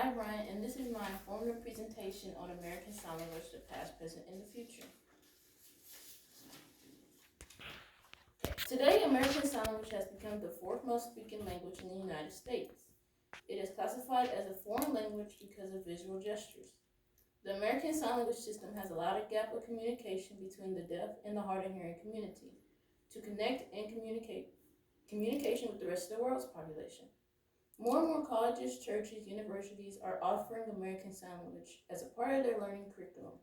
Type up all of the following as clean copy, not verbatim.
Hi, Brian, and this is my informative presentation on American Sign Language, the past, present, and the future. Today, American Sign Language has become the fourth most spoken language in the United States. It is classified as a foreign language because of visual gestures. The American Sign Language system has allowed a gap of communication between the deaf and the hard of hearing community to connect and communication with the rest of the world's population. More and more colleges, churches, universities are offering American Sign Language as a part of their learning curriculum.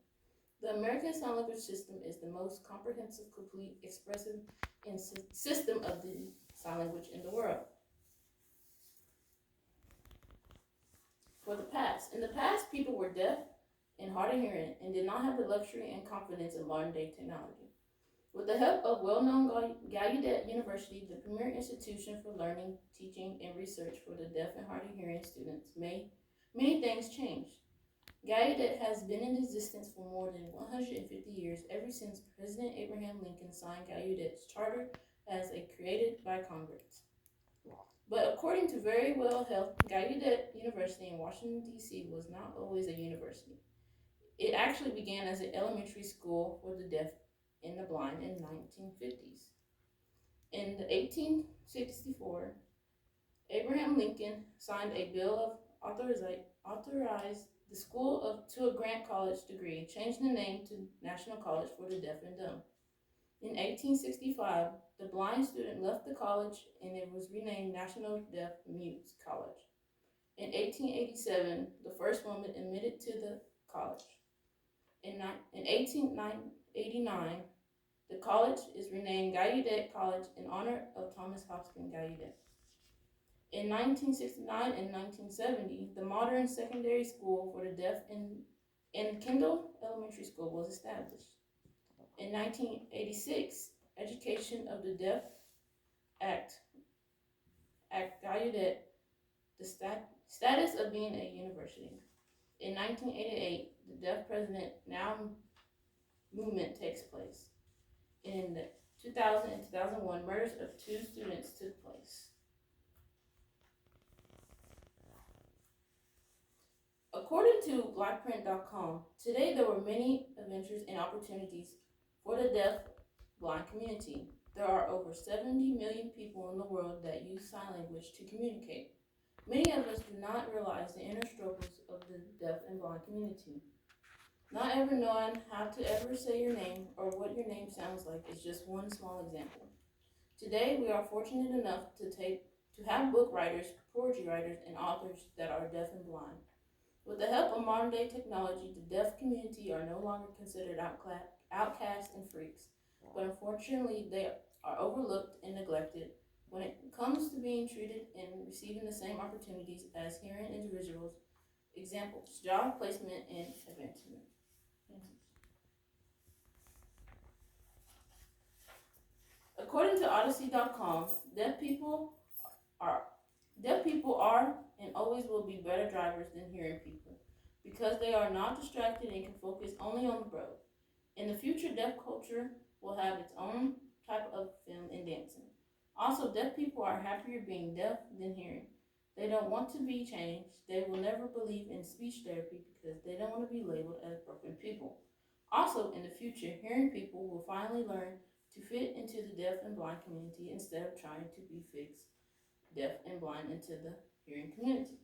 The American Sign Language system is the most comprehensive, complete, expressive, and system of the sign language in the world. In the past, people were deaf and hard of hearing and did not have the luxury and confidence in modern-day technology. With the help of well-known Gallaudet University, the premier institution for learning, teaching, and research for the deaf and hard of hearing students, many things changed. Gallaudet has been in existence for more than 150 years, ever since President Abraham Lincoln signed Gallaudet's charter as created by Congress. But according to Very Well Health, Gallaudet University in Washington, D.C. was not always a university. It actually began as an elementary school for the deaf and the blind in the 1950s. In 1864, Abraham Lincoln signed a bill of authorized the school to a grant college degree, changed the name to National College for the Deaf and Dumb. In 1865, the blind student left the college and it was renamed National Deaf Mutes College. In 1887, the first woman admitted to the college. In 1889, the college is renamed Gallaudet College in honor of Thomas Hopkins Gallaudet. In 1969 and 1970, the modern secondary school for the deaf in Kendall Elementary School was established. In 1986, Education of the Deaf Act Gallaudet the status of being a university. In 1988, the Deaf President Now movement takes place. In 2000 and 2001, murders of 2 students took place. According to blackprint.com, today there were many adventures and opportunities for the deaf blind community. There are over 70 million people in the world that use sign language to communicate. Many of us do not realize the inner struggles of the deaf and blind community. Not ever knowing how to ever say your name or what your name sounds like is just one small example. Today, we are fortunate enough to have book writers, poetry writers, and authors that are deaf and blind. With the help of modern-day technology, the deaf community are no longer considered outcasts and freaks, but unfortunately, they are overlooked and neglected when it comes to being treated and receiving the same opportunities as hearing individuals. Examples: job placement and advancement. According to Odyssey.com, deaf people are and always will be better drivers than hearing people because they are not distracted and can focus only on the road. In the future, deaf culture will have its own type of film and dancing. Also, deaf people are happier being deaf than hearing. They don't want to be changed. They will never believe in speech therapy because they don't want to be labeled as broken people. Also, in the future, hearing people will finally learn to fit into the deaf and blind community instead of trying to be fixed deaf and blind into the hearing community.